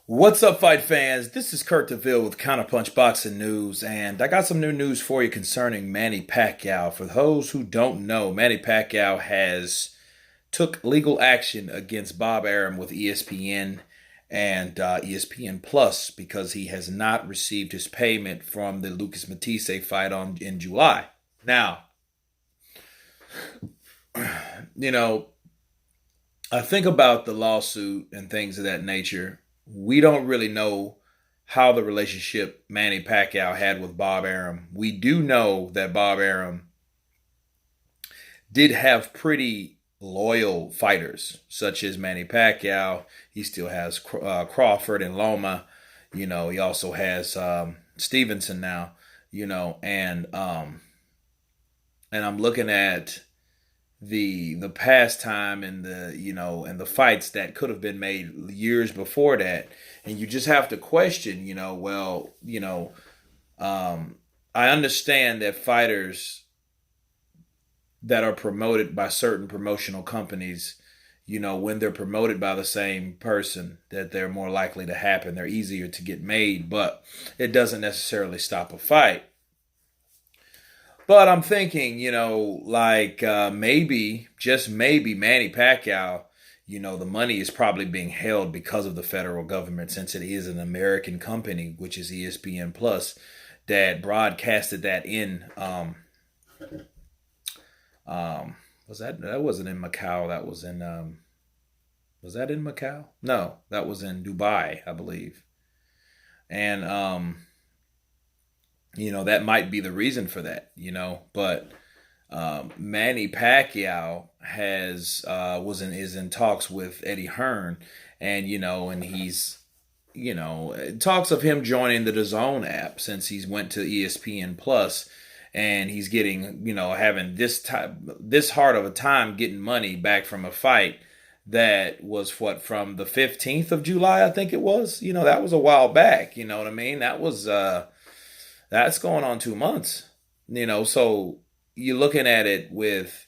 What's up, fight fans? This is Kurt DeVille with Counterpunch Boxing News, and I got some new news for you concerning Manny Pacquiao. For those who don't know, Manny Pacquiao has took legal action against Bob Arum with ESPN and ESPN Plus because he has not received his payment from the Lucas Matisse fight in July. Now, you know, I think about the lawsuit and things of that nature. We don't really know how the relationship Manny Pacquiao had with Bob Arum. We do know that Bob Arum did have pretty loyal fighters, such as Manny Pacquiao. He still has Crawford and Loma. He also has Stevenson now. And I'm looking at the pastime and the fights that could have been made years before that, and you just have to question, I understand that fighters that are promoted by certain promotional companies, when they're promoted by the same person, that they're more likely to happen, they're easier to get made, but it doesn't necessarily stop a fight. But I'm thinking, maybe, just maybe, Manny Pacquiao, the money is probably being held because of the federal government, since it is an American company, which is ESPN Plus, that broadcasted that in. That wasn't in Macau? That was in. Was that in Macau? No, that was in Dubai, I believe. And that might be the reason for that, but Manny Pacquiao is in talks with Eddie Hearn, and he's, talks of him joining the Dazn app, since he's went to ESPN Plus, and he's getting, having this hard of a time getting money back from a fight that was from the 15th of July, I think it was. That was a while back. You know what I mean? That's going on 2 months, so you're looking at it with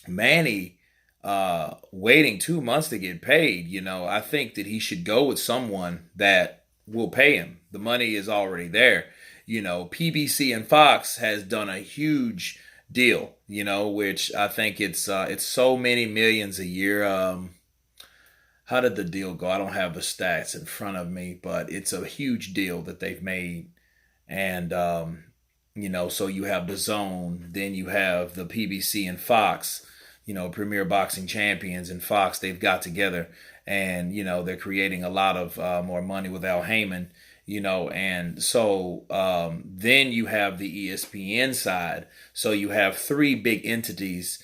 Manny waiting 2 months to get paid. I think that he should go with someone that will pay him. The money is already there. PBC and Fox has done a huge deal, which I think it's so many millions a year. How did the deal go? I don't have the stats in front of me, but it's a huge deal that they've made. And, so you have the Zone, then you have the PBC and Fox, Premier Boxing Champions and Fox, they've got together, and, they're creating a lot of more money with Al Heyman, and so then you have the ESPN side. So you have three big entities,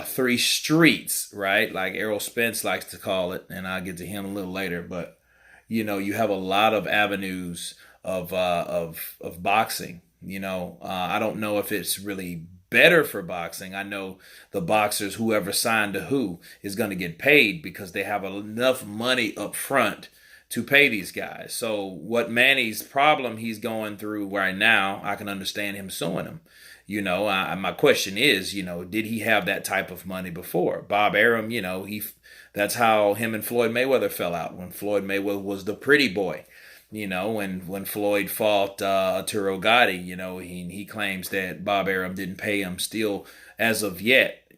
three streets, right? Like Errol Spence likes to call it, and I'll get to him a little later, but, you have a lot of avenues of boxing. I don't know if it's really better for boxing. I know the boxers, whoever signed to who, is going to get paid because they have enough money up front to pay these guys. So what Manny's problem he's going through right now, I can understand him suing him. My question is, did he have that type of money before? Bob Arum, that's how him and Floyd Mayweather fell out, when Floyd Mayweather was the pretty boy. When Floyd fought Arturo Gotti, he claims that Bob Arum didn't pay him still as of yet,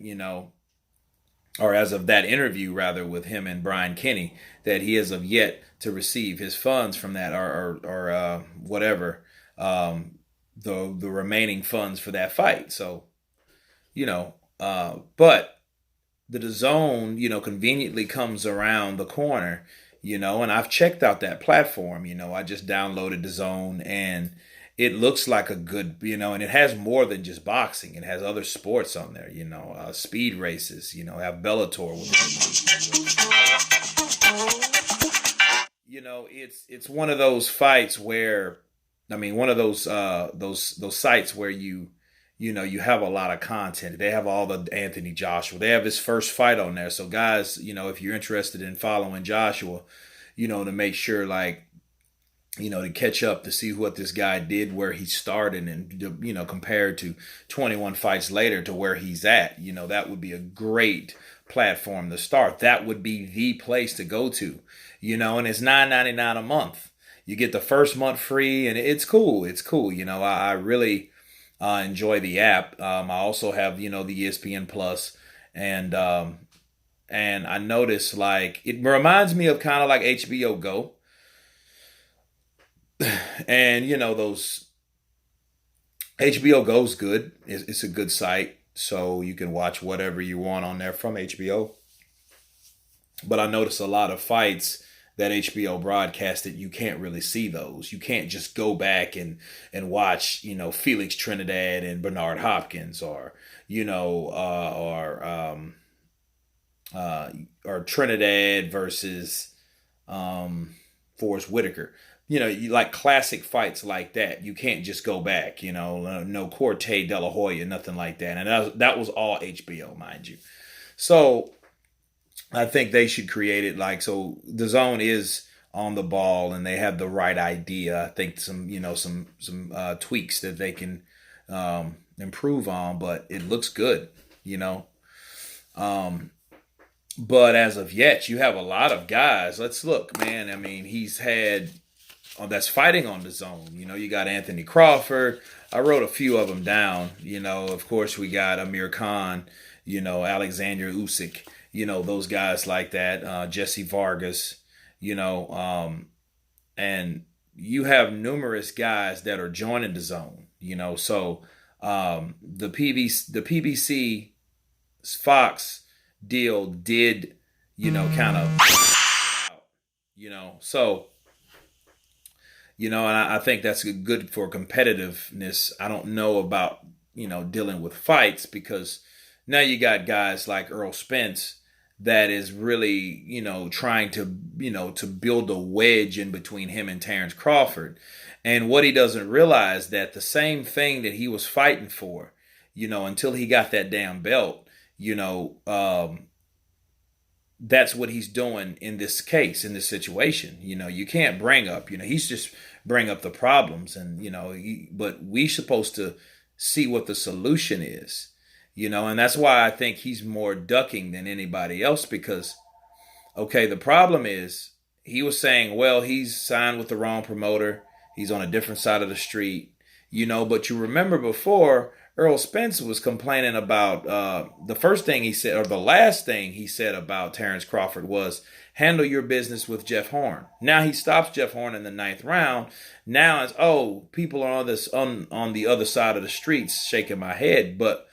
or as of that interview rather with him and Brian Kenny, that he has of yet to receive his funds from that, or whatever, the remaining funds for that fight. So, but the DAZN, conveniently comes around the corner. And I've checked out that platform. I just downloaded DAZN, and it looks like a good, and it has more than just boxing. It has other sports on there, speed races, have Bellator with it. It's one of those fights where, one of those sites where you have a lot of content. They have all the Anthony Joshua. They have his first fight on there. So guys, if you're interested in following Joshua, to make sure, to catch up, to see what this guy did, where he started, and, compared to 21 fights later to where he's at, that would be a great platform to start, that would be the place to go to, and it's $9.99 a month. You get the first month free, and it's cool. It's cool. I really enjoy the app. I also have, the ESPN Plus, and and I notice like it reminds me of kind of like HBO Go, and those HBO Go's good. It's a good site, so you can watch whatever you want on there from HBO. But I notice a lot of fights that HBO broadcasted, you can't really see those. You can't just go back and watch, Felix Trinidad and Bernard Hopkins, or or Trinidad versus Forrest Whitaker. You like classic fights like that. You can't just go back. No Corte De La Hoya, nothing like that. And that was all HBO, mind you. So I think they should create it like so. The Zone is on the ball, and they have the right idea. I think some tweaks that they can improve on, but it looks good. Um, but as of yet, you have a lot of guys. Let's look, man. I mean, he's had that's fighting on the Zone. You got Anthony Crawford. I wrote a few of them down. Of course, we got Amir Khan. Alexander Usyk. Those guys like that, Jesse Vargas, and you have numerous guys that are joining the Zone, so the PBC Fox deal did, kind of, so, and I think that's good for competitiveness. I don't know about, dealing with fights, because now you got guys like Errol Spence that is really, trying to, to build a wedge in between him and Terrence Crawford. And what he doesn't realize that the same thing that he was fighting for, until he got that damn belt, that's what he's doing in this case, in this situation. You can't bring up, he's just bring up the problems, and, but we supposed to see what the solution is. And that's why I think he's more ducking than anybody else, because, okay, the problem is he was saying, well, he's signed with the wrong promoter. He's on a different side of the street, but you remember before, Errol Spence was complaining about the first thing he said, or the last thing he said about Terrence Crawford was, handle your business with Jeff Hearn. Now he stops Jeff Hearn in the 9th round. Now it's, people are on the other side of the streets shaking my head. But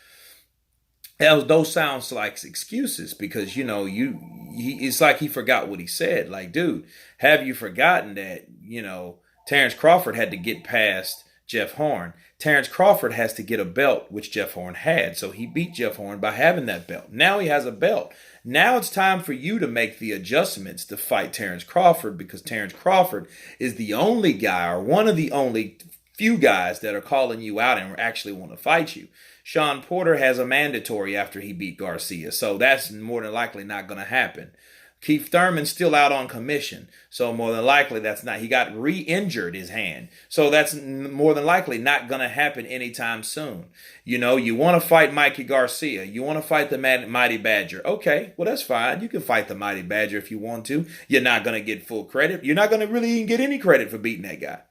those sounds like excuses, because it's like he forgot what he said. Like, dude, have you forgotten that Terrence Crawford had to get past Jeff Hearn? Terrence Crawford has to get a belt, which Jeff Hearn had, so he beat Jeff Hearn by having that belt. Now he has a belt. Now it's time for you to make the adjustments to fight Terrence Crawford, because Terrence Crawford is the only guy, or one of the only few guys, that are calling you out and actually want to fight you. Sean Porter has a mandatory after he beat Garcia, so that's more than likely not going to happen. Keith Thurman's still out on commission, so more than likely that's not. He got re-injured his hand, so that's more than likely not going to happen anytime soon. You want to fight Mikey Garcia, you want to fight the Mighty Badger. Okay, well, that's fine. You can fight the Mighty Badger if you want to. You're not going to get full credit. You're not going to really even get any credit for beating that guy.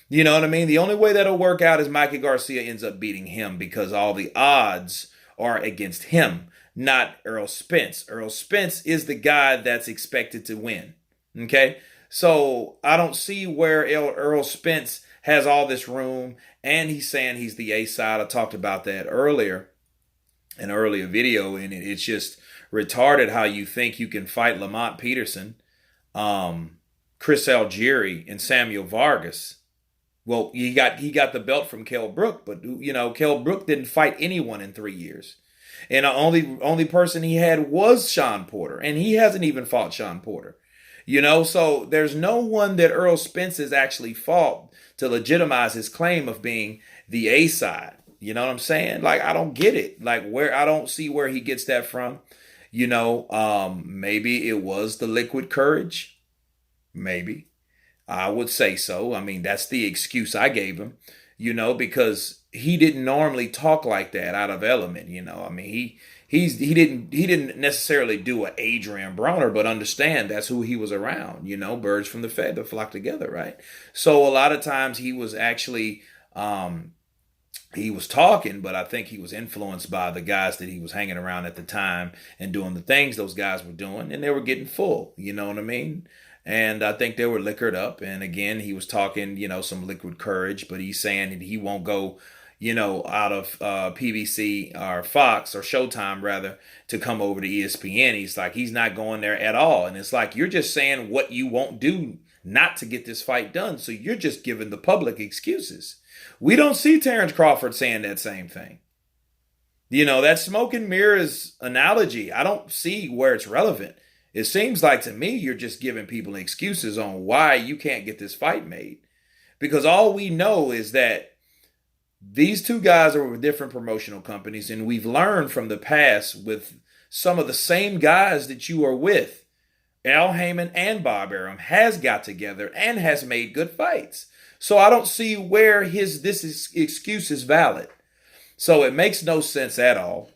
You know what I mean? The only way that'll work out is Mikey Garcia ends up beating him, because all the odds are against him, not Errol Spence. Errol Spence is the guy that's expected to win. Okay? So I don't see where Errol Spence has all this room, and he's saying he's the A side. I talked about that earlier, an earlier video, and it's just retarded how you think you can fight Lamont Peterson, Chris Algieri, and Samuel Vargas. Well, he got the belt from Kell Brook, but Kell Brook didn't fight anyone in 3 years. And the only person he had was Sean Porter, and he hasn't even fought Sean Porter. So there's no one that Errol Spence has actually fought to legitimize his claim of being the A side. You know what I'm saying? Like, I don't get it. Like, I don't see where he gets that from. Maybe it was the liquid courage. Maybe. I would say so. I mean, that's the excuse I gave him, because he didn't normally talk like that out of element. I mean, He didn't necessarily do a Adrian Broner, but understand that's who he was around. Birds from the feather flock together, right? So a lot of times he was actually he was talking, but I think he was influenced by the guys that he was hanging around at the time and doing the things those guys were doing, and they were getting full. You know what I mean? And I think they were liquored up. And again, he was talking, some liquid courage, but he's saying that he won't go, out of PBC or Fox or Showtime rather to come over to ESPN. He's like, he's not going there at all. And it's like, you're just saying what you won't do not to get this fight done. So you're just giving the public excuses. We don't see Terrence Crawford saying that same thing. That smoke and mirrors analogy, I don't see where it's relevant. It seems like to me you're just giving people excuses on why you can't get this fight made. Because all we know is that these two guys are with different promotional companies, and we've learned from the past with some of the same guys that you are with. Al Heyman and Bob Arum has got together and has made good fights. So I don't see where this excuse is valid. So it makes no sense at all.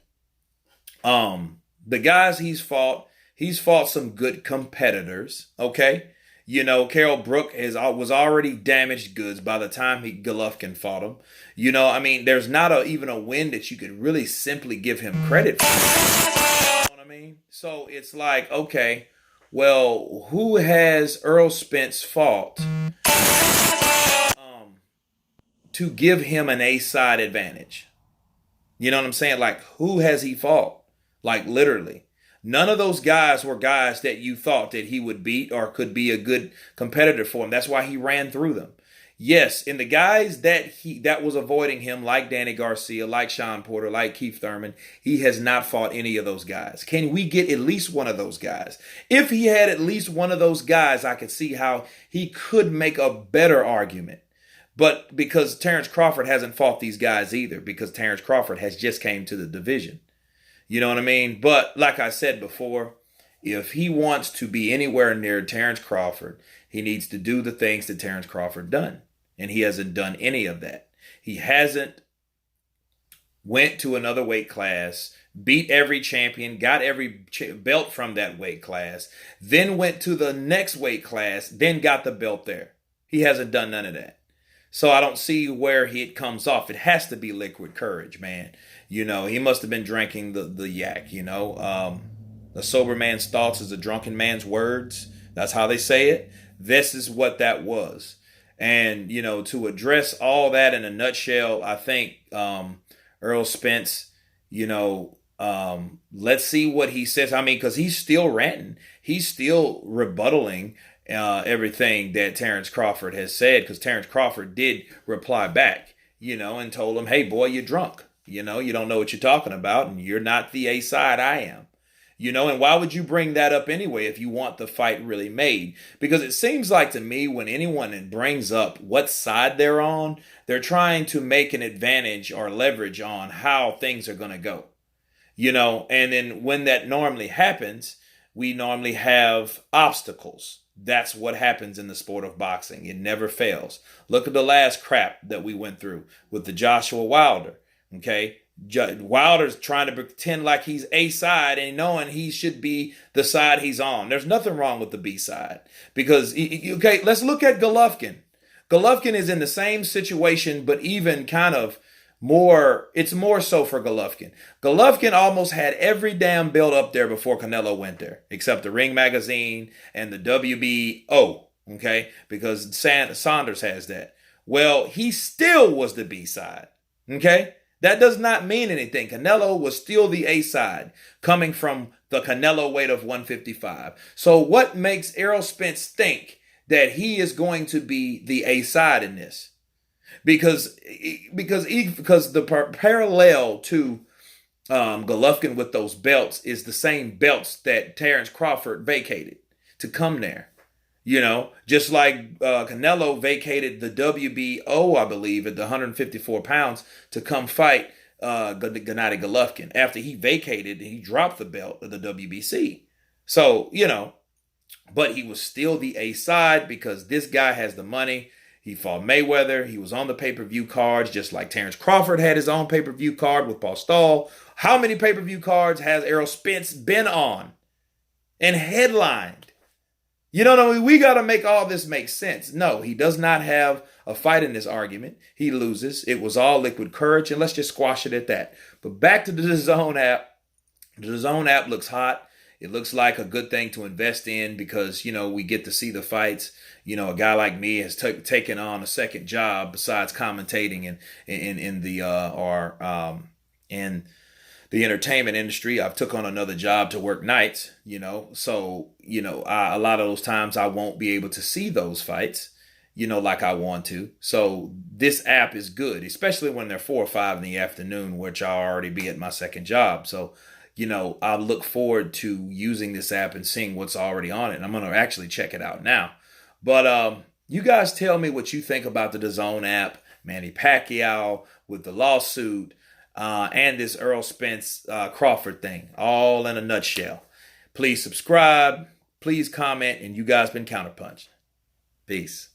The guys he's fought some good competitors, okay? Carol Brook was already damaged goods by the time Golovkin fought him. There's not even a win that you could really simply give him credit for. You know what I mean? So it's like, okay, well, who has Errol Spence fought to give him an A-side advantage? You know what I'm saying? Like, who has he fought? Like, literally. None of those guys were guys that you thought that he would beat or could be a good competitor for him. That's why he ran through them. Yes, and the guys that was avoiding him, like Danny Garcia, like Sean Porter, like Keith Thurman, he has not fought any of those guys. Can we get at least one of those guys? If he had at least one of those guys, I could see how he could make a better argument. But because Terrence Crawford hasn't fought these guys either, because Terrence Crawford has just came to the division. You know what I mean? But like I said before, if he wants to be anywhere near Terrence Crawford, he needs to do the things that Terrence Crawford done. And he hasn't done any of that. He hasn't went to another weight class, beat every champion, got every belt from that weight class, then went to the next weight class, then got the belt there. He hasn't done none of that. So I don't see where it comes off. It has to be liquid courage, man. He must have been drinking the yak, A sober man's thoughts is a drunken man's words. That's how they say it. This is what that was. And, to address all that in a nutshell, I think Errol Spence, let's see what he says. Because he's still ranting. He's still rebuttaling everything that Terrence Crawford has said, because Terrence Crawford did reply back, and told him, hey, boy, you're drunk. You don't know what you're talking about, and you're not the A side I am. And why would you bring that up anyway if you want the fight really made? Because it seems like to me when anyone brings up what side they're on, they're trying to make an advantage or leverage on how things are going to go. And then when that normally happens, we normally have obstacles. That's what happens in the sport of boxing. It never fails. Look at the last crap that we went through with the Joshua Wilder. Okay, Wilder's trying to pretend like he's A side and knowing he should be the side he's on. There's nothing wrong with the B side because, okay, let's look at Golovkin. Golovkin is in the same situation, but even kind of more, it's more so for Golovkin. Golovkin almost had every damn belt up there before Canelo went there, except the Ring Magazine and the WBO, okay, because Saunders has that. Well, he still was the B side, okay? That does not mean anything. Canelo was still the A side, coming from the Canelo weight of 155. So what makes Errol Spence think that he is going to be the A side in this? Because the parallel to Golovkin with those belts is the same belts that Terrence Crawford vacated to come there. Just like Canelo vacated the WBO, I believe, at the 154 pounds to come fight Gennady Golovkin. After he vacated, he dropped the belt of the WBC. So, but he was still the A side because this guy has the money. He fought Mayweather. He was on the pay-per-view cards, just like Terrence Crawford had his own pay-per-view card with Paul Stahl. How many pay-per-view cards has Errol Spence been on and headlined? You know what I mean? We got to make all this make sense. No, he does not have a fight in this argument. He loses. It was all liquid courage, and let's just squash it at that. But back to the Dazn app. The Dazn app looks hot. It looks like a good thing to invest in because, we get to see the fights. A guy like me has taken on a second job besides commentating in the entertainment industry. I've took on another job to work nights, so, a lot of those times I won't be able to see those fights, like I want to. So this app is good, especially when they're 4 or 5 in the afternoon, which I'll already be at my second job. So, I look forward to using this app and seeing what's already on it. And I'm going to actually check it out now. But you guys tell me what you think about the Dazn app, Manny Pacquiao with the lawsuit, and this Errol Spence Crawford thing, all in a nutshell. Please subscribe, please comment, and you guys been counterpunched. Peace.